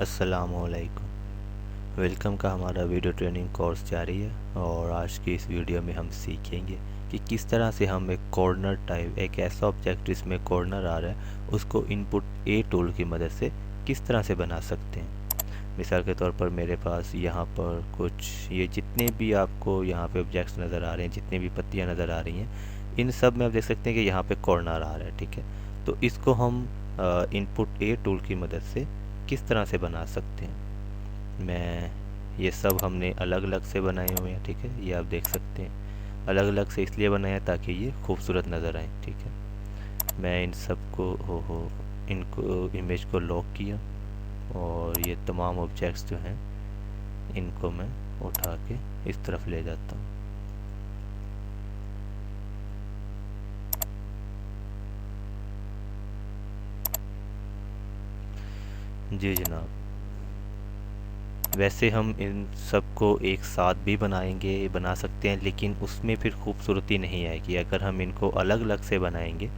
अस्सलामुअलैकुम। वेलकम का हमारा वीडियो ट्रेनिंग कोर्स जारी है और आज की इस वीडियो में हम सीखेंगे कि किस तरह से हम एक कॉर्नर टाइप, एक ऐसा ऑब्जेक्ट जिसमें कॉर्नर आ रहा है, उसको इनपुट ए टूल की मदद से किस तरह से बना सकते हैं। मिसाल के तौर पर मेरे पास यहाँ पर कुछ ये जितने भी आपको यहाँ पे ऑब्जेक्ट्स नज़र आ रहे हैं, जितनी भी पत्तियाँ नज़र आ रही हैं, इन सब में आप देख सकते हैं कि यहाँ पे कॉर्नर आ रहा है। ठीक है, तो इसको हम इनपुट ए टूल की मदद से किस तरह से बना सकते हैं। मैं ये सब हमने अलग अलग से बनाए हुए हैं। ठीक है, ये आप देख सकते हैं अलग अलग से इसलिए बनाए हैं ताकि ये खूबसूरत नज़र आए। ठीक है, मैं इन सब को इनको इमेज को लॉक किया और ये तमाम ऑब्जेक्ट्स जो हैं इनको मैं उठा के इस तरफ ले जाता हूँ। जी जनाब, वैसे हम इन सब को एक साथ भी बना सकते हैं, लेकिन उसमें फिर खूबसूरती नहीं आएगी। अगर हम इनको अलग अलग से बनाएंगे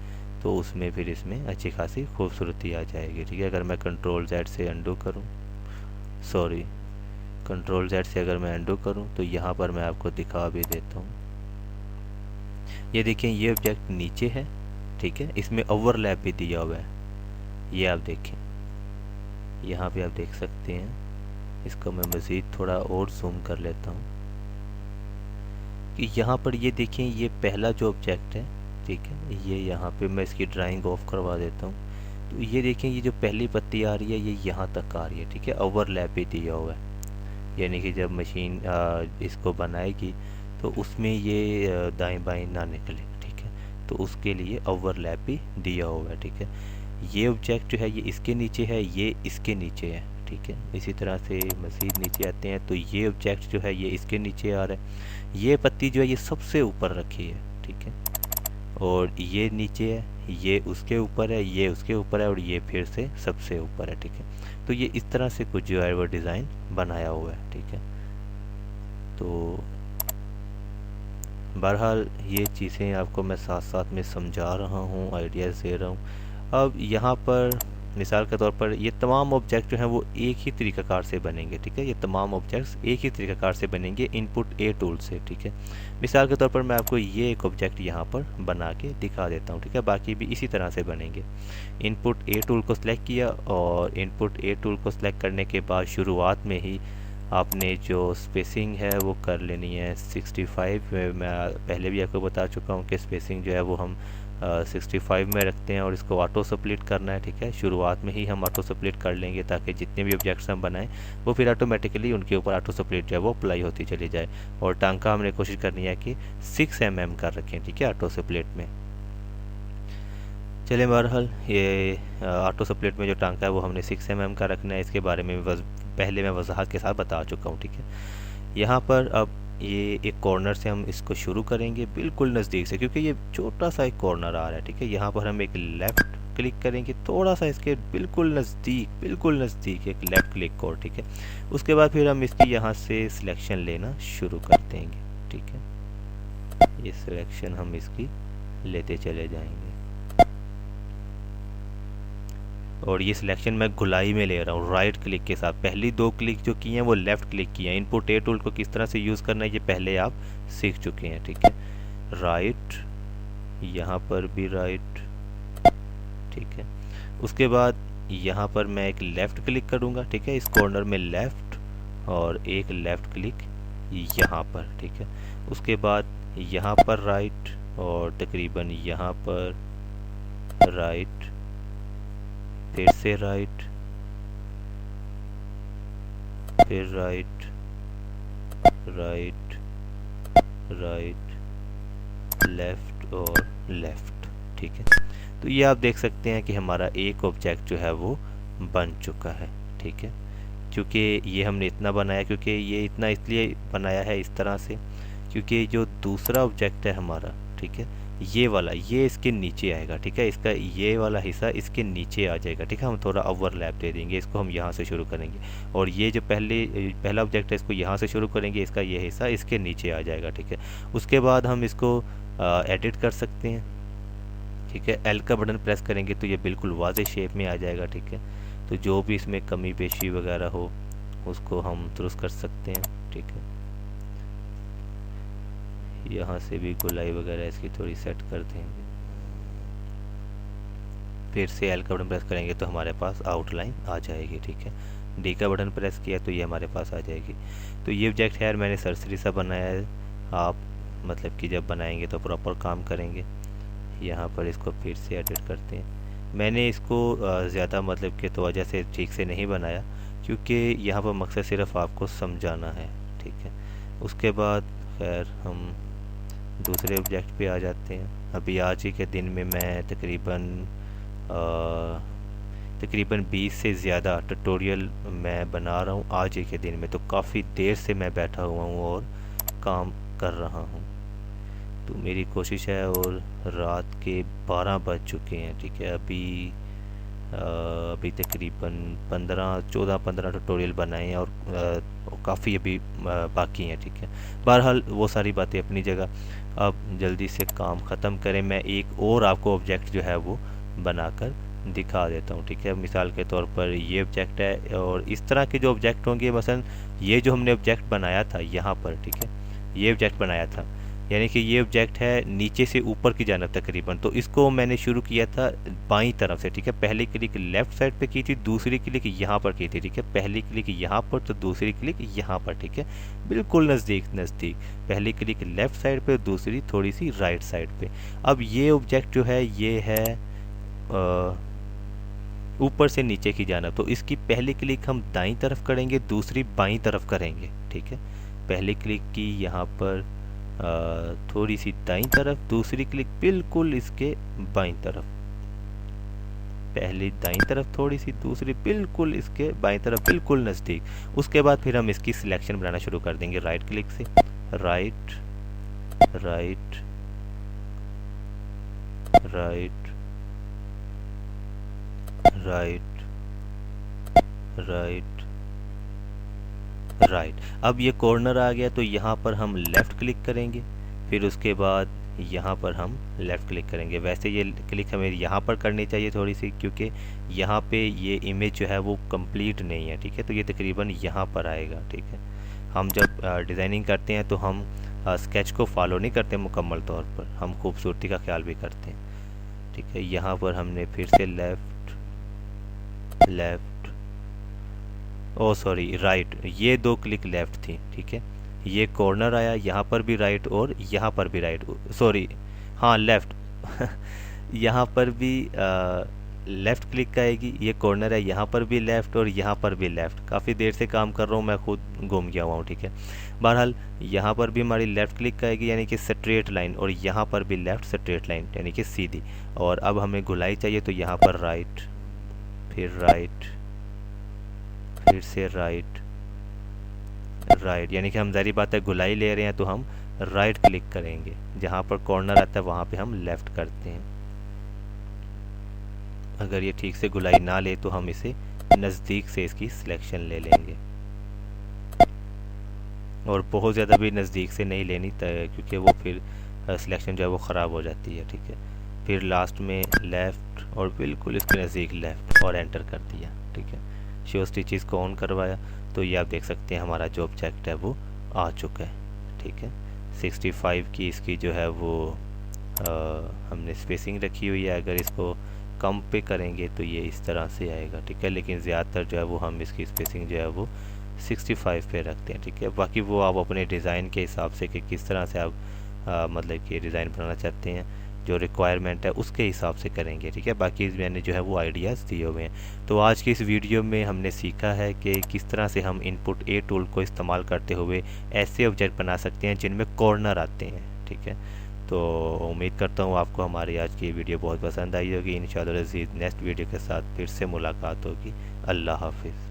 तो उसमें फिर इसमें अच्छी खासी खूबसूरती आ जाएगी। ठीक है, अगर मैं कंट्रोल जेड से अंडू करूं, कंट्रोल जेड से अगर मैं अंडू करूं तो यहाँ पर मैं आपको दिखा भी देता हूँ। ये देखें, ये ऑब्जेक्ट नीचे है। ठीक है, इसमें ओवरलैप भी दिया हुआ है। ये आप देखें, यहाँ पे आप देख सकते हैं। इसको मैं मज़ीद थोड़ा और जूम कर लेता हूँ कि यहाँ पर ये देखें, ये पहला जो ऑब्जेक्ट है, ठीक है, ये यहाँ पे मैं इसकी ड्राइंग ऑफ करवा देता हूँ। तो ये देखें, ये जो पहली पत्ती आ रही है ये यहाँ तक आ रही है। ठीक है, ओवरलैप भी दिया हुआ है, यानी कि जब मशीन इसको बनाएगी तो उसमें ये दाएं बाएं ना निकले। ठीक है, तो उसके लिए ओवरलैप भी दिया हुआ है। ठीक है, ये ऑब्जेक्ट जो है ये इसके नीचे है, ये इसके नीचे है। ठीक है, इसी तरह से मज़ीद नीचे आते हैं तो ये ऑब्जेक्ट जो है ये इसके नीचे आ रहा है। ये पत्ती जो है ये सबसे ऊपर रखी है। ठीक है, और ये नीचे है, ये उसके ऊपर है, ये उसके ऊपर है और ये फिर से सबसे ऊपर है। ठीक है, तो ये इस तरह से कुछ जो है वो डिज़ाइन बनाया हुआ है। ठीक है, तो बहरहाल ये चीज़ें आपको मैं साथ साथ में समझा रहा हूँ, आइडियाज़ दे रहा हूँ। अब यहाँ पर मिसाल के तौर पर ये तमाम ऑब्जेक्ट जो हैं वो एक ही तरीक़ाकार से बनेंगे। ठीक है, ये तमाम ऑब्जेक्ट्स एक ही तरीक़ाकार से बनेंगे इनपुट ए टूल से। ठीक है, मिसाल के तौर पर मैं आपको ये एक ऑब्जेक्ट यहाँ पर बना के दिखा देता हूँ। ठीक है, बाकी भी इसी तरह से बनेंगे। इनपुट ए टूल को सिलेक्ट किया और इनपुट ए टूल को सिलेक्ट करने के बाद शुरुआत में ही आपने जो स्पेसिंग है वो कर लेनी है 65 में। मैं पहले भी आपको बता चुका हूँ कि स्पेसिंग जो है वो हम 65 में रखते हैं और इसको ऑटो स्प्लिट करना है। ठीक है, शुरुआत में ही हम ऑटो स्प्लिट कर लेंगे ताकि जितने भी ऑब्जेक्ट्स हम बनाएं वो फिर ऑटोमेटिकली उनके ऊपर ऑटो स्प्लिट जो है वो अप्लाई होती चली जाए। और टांका हमने कोशिश करनी है कि 6 mm कर रखें। ठीक है, ऑटो स्प्लिट में। चलिए बहरहाल ये ऑटो स्प्लिट में जो टांका है वो हमने 6 mm का रखना है। इसके बारे में पहले मैं वजाहत के साथ बता चुका हूँ। ठीक है, यहाँ पर अब ये एक कॉर्नर से हम इसको शुरू करेंगे बिल्कुल नज़दीक से, क्योंकि ये छोटा सा एक कॉर्नर आ रहा है। ठीक है, यहाँ पर हम एक लेफ़्ट क्लिक करेंगे, थोड़ा सा इसके बिल्कुल नज़दीक एक लेफ़्ट क्लिक और। ठीक है, उसके बाद फिर हम इसकी यहाँ से सिलेक्शन लेना शुरू कर देंगे। ठीक है, ये सिलेक्शन हम इसकी लेते चले जाएंगे और ये सिलेक्शन मैं गुलाई में ले रहा हूँ राइट क्लिक के साथ। पहली 2 क्लिक जो की हैं वो लेफ़्ट क्लिक की हैं। इनपुट ए टूल को किस तरह से यूज़ करना है ये पहले आप सीख चुके हैं। ठीक है, राइट, यहाँ पर भी राइट। ठीक है, उसके बाद यहाँ पर मैं एक लेफ़्ट क्लिक करूँगा। ठीक है, इस कॉर्नर में लेफ़्ट और एक लेफ़्ट क्लिक यहाँ पर। ठीक है, उसके बाद यहाँ पर राइट और तकरीबन यहाँ पर राइट, फिर से राइट, फिर राइट, राइट, राइट, लेफ़्ट और लेफ़्ट। ठीक है, तो ये आप देख सकते हैं कि हमारा एक ऑब्जेक्ट जो है वो बन चुका है। ठीक है, क्योंकि ये हमने इतना बनाया, क्योंकि ये इतना इसलिए बनाया है इस तरह से क्योंकि जो दूसरा ऑब्जेक्ट है हमारा, ठीक है, ये वाला ये इसके नीचे आएगा। ठीक है, इसका ये वाला हिस्सा इसके नीचे आ जाएगा। ठीक है, हम थोड़ा ओवरलैप दे देंगे, इसको हम यहाँ से शुरू करेंगे और ये जो पहला ऑब्जेक्ट है इसको यहाँ से शुरू करेंगे, इसका ये हिस्सा इसके नीचे आ जाएगा। ठीक है, उसके बाद हम इसको एडिट कर सकते हैं। ठीक है, एल का बटन प्रेस करेंगे तो ये बिल्कुल वाज़ेह शेप में आ जाएगा। ठीक है, तो जो भी इसमें कमी पेशी वगैरह हो उसको हम दुरुस्त कर सकते हैं। ठीक है, यहाँ से भी गोलाई वगैरह इसकी थोड़ी सेट कर देंगे। फिर से एल का बटन प्रेस करेंगे तो हमारे पास आउटलाइन आ जाएगी। ठीक है, डी का बटन प्रेस किया तो ये हमारे पास आ जाएगी। तो ये ऑब्जेक्ट है यार मैंने सरसरी सा बनाया है, आप मतलब कि जब बनाएंगे तो प्रॉपर काम करेंगे। यहाँ पर इसको फिर से एडिट करते हैं। मैंने इसको ज़्यादा मतलब कि तवज्जो से ठीक से नहीं बनाया, क्योंकि यहाँ पर मकसद सिर्फ आपको समझाना है। ठीक है, उसके बाद खैर हम दूसरे ऑब्जेक्ट पे आ जाते हैं। अभी आज ही के दिन में मैं तकरीबन 20 से ज़्यादा ट्यूटोरियल मैं बना रहा हूँ आज ही के दिन में। तो काफ़ी देर से मैं बैठा हुआ हूँ और काम कर रहा हूँ। तो मेरी कोशिश है, और रात के 12 बज चुके हैं। ठीक है, अभी तकरीबन 14-15 ट्यूटोरियल बनाए हैं और काफ़ी अभी बाकी हैं। ठीक है, बहरहाल वो सारी बातें अपनी जगह। अब जल्दी से काम ख़त्म करें, मैं एक और आपको ऑब्जेक्ट जो है वो बनाकर दिखा देता हूँ। ठीक है, मिसाल के तौर पर ये ऑब्जेक्ट है, और इस तरह के जो ऑब्जेक्ट होंगे, मसलन ये जो हमने ऑब्जेक्ट बनाया था यहाँ पर, ठीक है, ये ऑब्जेक्ट बनाया था, यानी कि ये ऑब्जेक्ट है नीचे से ऊपर की जानब तकरीबन। तो इसको मैंने शुरू किया था बाईं तरफ से। ठीक है, पहली क्लिक लेफ़्ट साइड पे की थी, दूसरी क्लिक यहाँ पर की थी। ठीक है, पहली क्लिक यहाँ पर तो दूसरी क्लिक यहाँ पर। ठीक है, बिल्कुल नज़दीक नज़दीक, पहली क्लिक लेफ़्ट साइड पे, दूसरी थोड़ी सी राइट साइड पे। अब ये ऑब्जेक्ट जो है ये है ऊपर से नीचे की जानब। तो इसकी पहली क्लिक हम दाईं तरफ करेंगे, दूसरी बाईं तरफ करेंगे। ठीक है, पहली क्लिक की यहाँ पर थोड़ी सी दाईं तरफ, दूसरी क्लिक बिल्कुल इसके बाईं तरफ। पहली दाईं तरफ थोड़ी सी, दूसरी बिल्कुल इसके बाईं तरफ, बिल्कुल नज़दीक। उसके बाद फिर हम इसकी सिलेक्शन बनाना शुरू कर देंगे राइट क्लिक से। Right right right right right right. अब ये कॉर्नर आ गया, तो यहाँ पर हम लेफ़्ट क्लिक करेंगे, फिर उसके बाद यहाँ पर हम लेफ़्ट क्लिक करेंगे। वैसे ये क्लिक हमें यहाँ पर करनी चाहिए थोड़ी सी, क्योंकि यहाँ पे ये इमेज जो है वो कंप्लीट नहीं है। ठीक है, तो ये तकरीबन यहाँ पर आएगा। ठीक है, हम जब डिज़ाइनिंग करते हैं तो हम स्केच को फॉलो नहीं करते मुकम्मल तौर पर, हम खूबसूरती का ख्याल भी करते हैं। ठीक है, यहाँ पर हमने फिर से लेफ़्ट ओ सॉरी राइट, ये 2 क्लिक लेफ़्ट थी। ठीक है, ये कॉर्नर आया, यहाँ पर भी राइट और यहाँ पर भी राइट, सॉरी हाँ लेफ़्ट यहाँ पर भी लेफ़्ट क्लिक आएगी, ये कॉर्नर है, यहाँ पर भी लेफ़्ट और यहाँ पर भी लेफ़्ट। काफ़ी देर से काम कर रहा हूँ, मैं खुद गुम गया हुआ हूँ। ठीक है, बहरहाल यहाँ पर भी हमारी लेफ़्ट क्लिक आएगी, यानी कि स्ट्रेट लाइन, और यहाँ पर भी लेफ़्ट स्ट्रेट लाइन यानी कि सीधी। और अब हमें गुलाई चाहिए, तो यहाँ पर राइट, फिर राइट, फिर से राइट राइट, यानी कि हम ज़ाहिर बात है गुलाई ले रहे हैं तो हम राइट क्लिक करेंगे, जहाँ पर कॉर्नर आता है वहाँ पे हम लेफ़्ट करते हैं। अगर ये ठीक से गुलाई ना ले तो हम इसे नज़दीक से इसकी सिलेक्शन ले लेंगे, और बहुत ज़्यादा भी नज़दीक से नहीं लेनी, क्योंकि वो फिर सिलेक्शन जो है वो ख़राब हो जाती है। ठीक है, फिर लास्ट में लेफ़्ट और बिल्कुल इसके नज़दीक लेफ़्ट, और एंटर कर दिया। ठीक है, शो स्टिचेस को ऑन करवाया, तो ये आप देख सकते हैं हमारा जो ऑब्जेक्ट है वो आ चुका है। ठीक है, 65 की इसकी जो है वो हमने स्पेसिंग रखी हुई है। अगर इसको कम पे करेंगे तो ये इस तरह से आएगा। ठीक है, लेकिन ज़्यादातर जो है वो हम इसकी स्पेसिंग जो है वो 65 पे रखते हैं। ठीक है, बाकी वो आप अपने डिज़ाइन के हिसाब से कि किस तरह से आप मतलब कि डिज़ाइन बनाना चाहते हैं, जो रिक्वायरमेंट है उसके हिसाब से करेंगे। ठीक है, बाकी मैंने जो है वो आइडियाज़ दिए हुए हैं। तो आज की इस वीडियो में हमने सीखा है कि किस तरह से हम इनपुट ए टूल को इस्तेमाल करते हुए ऐसे ऑब्जेक्ट बना सकते हैं जिनमें कॉर्नर आते हैं। ठीक है, तो उम्मीद करता हूँ आपको हमारी आज की वीडियो बहुत पसंद आई होगी। इंशाअल्लाह अज़ीज़ नेक्स्ट वीडियो के साथ फिर से मुलाकात होगी। अल्लाह हाफिज़।